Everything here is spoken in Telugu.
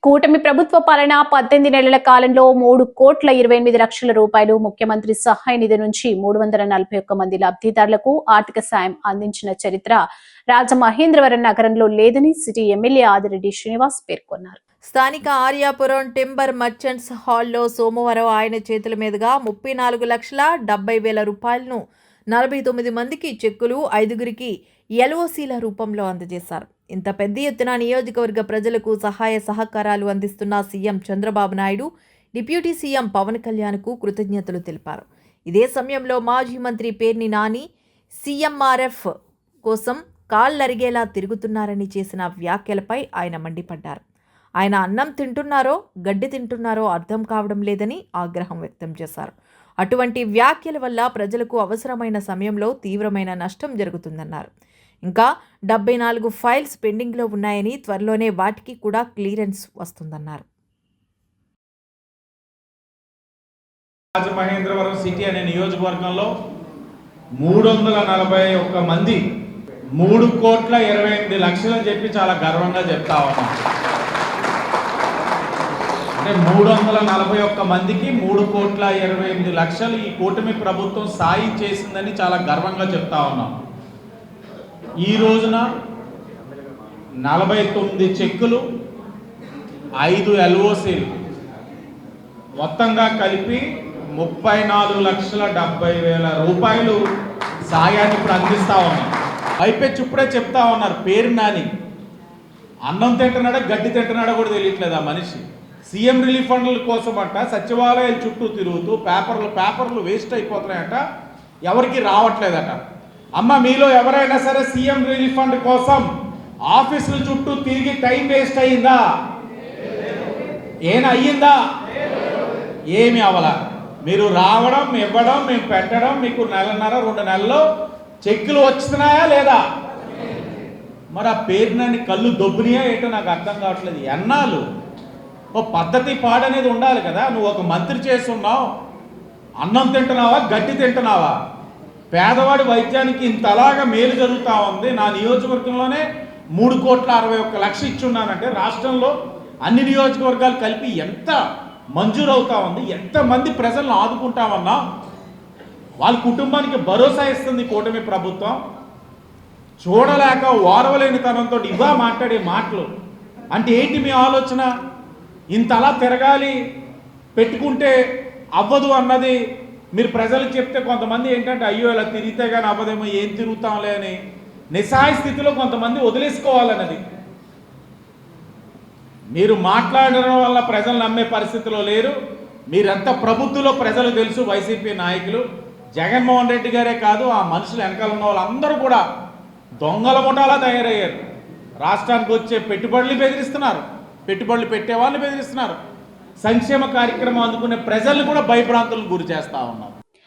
కూటమి ప్రభుత్వ పాలన 18 నెలల కాలంలో 3,28,00,000 రూపాయలు ముఖ్యమంత్రి సహాయ నిధి నుంచి 341 మంది లబ్ధిదారులకు ఆర్థిక సాయం అందించిన చరిత్ర రాజమహేంద్రవరం నగరంలో లేదని సిటీ ఎమ్మెల్యే ఆదిరెడ్డి శ్రీనివాస్ పేర్కొన్నారు. స్థానిక ఆర్యాపురం టింబర్ మర్చెంట్స్ హాల్లో సోమవారం ఆయన చేతుల మీదుగా 34,70,000 రూపాయలను 49 మందికి చెక్కులు, 5గురికి ఎల్ఓసీల రూపంలో అందజేశారు. ఇంత పెద్ద ఎత్తున నియోజకవర్గ ప్రజలకు సహాయ సహకారాలు అందిస్తున్న CM Chandrababu Naidu, deputy CM Pawan కళ్యాణ్కు కృతజ్ఞతలు తెలిపారు. ఇదే సమయంలో మాజీ మంత్రి పేర్ని నాని సీఎంఆర్ఎఫ్ కోసం కాళ్ళరిగేలా తిరుగుతున్నారని చేసిన వ్యాఖ్యలపై ఆయన మండిపడ్డారు. ఆయన అన్నం తింటున్నారో గడ్డి తింటున్నారో అర్థం కావడం లేదని ఆగ్రహం వ్యక్తం చేశారు. అటువంటి వ్యాఖ్యల వల్ల ప్రజలకు అవసరమైన సమయంలో తీవ్రమైన నష్టం జరుగుతుందన్నారు. ఇంకా 74 ఫైల్స్ పెండింగ్లో ఉన్నాయని, త్వరలోనే వాటికి కూడా క్లియరెన్స్ వస్తుందన్నారు. రాజమహేంద్రవరం సిటీ అనే నియోజకవర్గంలో 341 మంది 3,28,00,000 అని చెప్పి చాలా గర్వంగా చెప్తా ఉన్నాం. అంటే 341 మందికి 3,28,00,000 ఈ కూటమి ప్రభుత్వం సాయం చేసిందని చాలా గర్వంగా చెప్తా ఉన్నాం. ఈ రోజున 49 చెక్కులు, 5 ఎల్ఓసీలు మొత్తంగా కలిపి 34,70,000 రూపాయలు సాయాన్ని ఇప్పుడు అందిస్తా ఉన్నాం. అయిపోయి ఇప్పుడే చెప్తా ఉన్నారు పేరు నాని అన్నం తింటున్నాడా గడ్డి తింటున్నాడా కూడా తెలియట్లేదు ఆ మనిషి. సీఎం రిలీఫ్ ఫండ్ల కోసం అంట సచివాలయాల చుట్టూ తిరుగుతూ పేపర్లు వేస్ట్ అయిపోతున్నాయంట, ఎవరికి రావట్లేదట. అమ్మ మీలో ఎవరైనా సరే సీఎం రిలీఫ్ ఫండ్ కోసం ఆఫీసుల చుట్టూ తిరిగి టైం వేస్ట్ అయ్యిందా? ఏనా అయ్యిందా? ఏమి అవలా. మీరు రావడం, ఇవ్వడం, మేము పెట్టడం, మీకు 1.5-2 నెలల్లో చెక్కులు వస్తున్నాయా లేదా? మరి ఆ పేరునని కళ్ళు దొబ్బునియా ఏంటో నాకు అర్థం కావట్లేదు. ఎన్నాళ్ళు ఓ పద్ధతి పాడనేది ఉండాలి కదా. నువ్వు ఒక మంత్రి చేస్తున్నావు, అన్నం తింటున్నావా గడ్డి తింటున్నావా? పేదవాడి వైద్యానికి ఇంతలాగా మేలు జరుగుతూ ఉంది. నా నియోజకవర్గంలోనే 3,61,00,000 ఇచ్చున్నానంటే రాష్ట్రంలో అన్ని నియోజకవర్గాలు కలిపి ఎంత మంజూరు అవుతా ఉంది, ఎంతమంది ప్రజలను ఆదుకుంటామన్నా. వాళ్ళ కుటుంబానికి భరోసా ఇస్తుంది కూటమి ప్రభుత్వం. చూడలేక ఓర్వలేని తనంతో ఇవా మాట్లాడే మాటలు అంటే ఏంటి మీ ఆలోచన? ఇంతలా తిరగాలి పెట్టుకుంటే అవ్వదు అన్నది మీరు ప్రజలకు చెప్తే కొంతమంది ఏంటంటే అయ్యో ఇలా తిరిగితే కానీ అవ్వదేమో, ఏం తిరుగుతాంలే అని నిస్సహాయ స్థితిలో కొంతమంది వదిలేసుకోవాలన్నది. మీరు మాట్లాడడం వల్ల ప్రజలు నమ్మే పరిస్థితిలో లేరు. మీరంతా ప్రభుత్వంలో ప్రజలు తెలుసు. వైసీపీ నాయకులు జగన్మోహన్ రెడ్డి గారే కాదు, ఆ మనుషులు వెనకాల ఉన్న వాళ్ళందరూ కూడా దొంగల ముఠాలా తయారయ్యారు. రాష్ట్రానికి వచ్చే పెట్టుబడులు బెదిరిస్తున్నారు, పెట్టుబడులు పెట్టే వాళ్ళని బెదిరిస్తున్నారు, సంక్షేమ కార్యక్రమం అందుకునే ప్రజల్ని కూడా భయభ్రాంతులకు గురి చేస్తూ ఉన్నారు.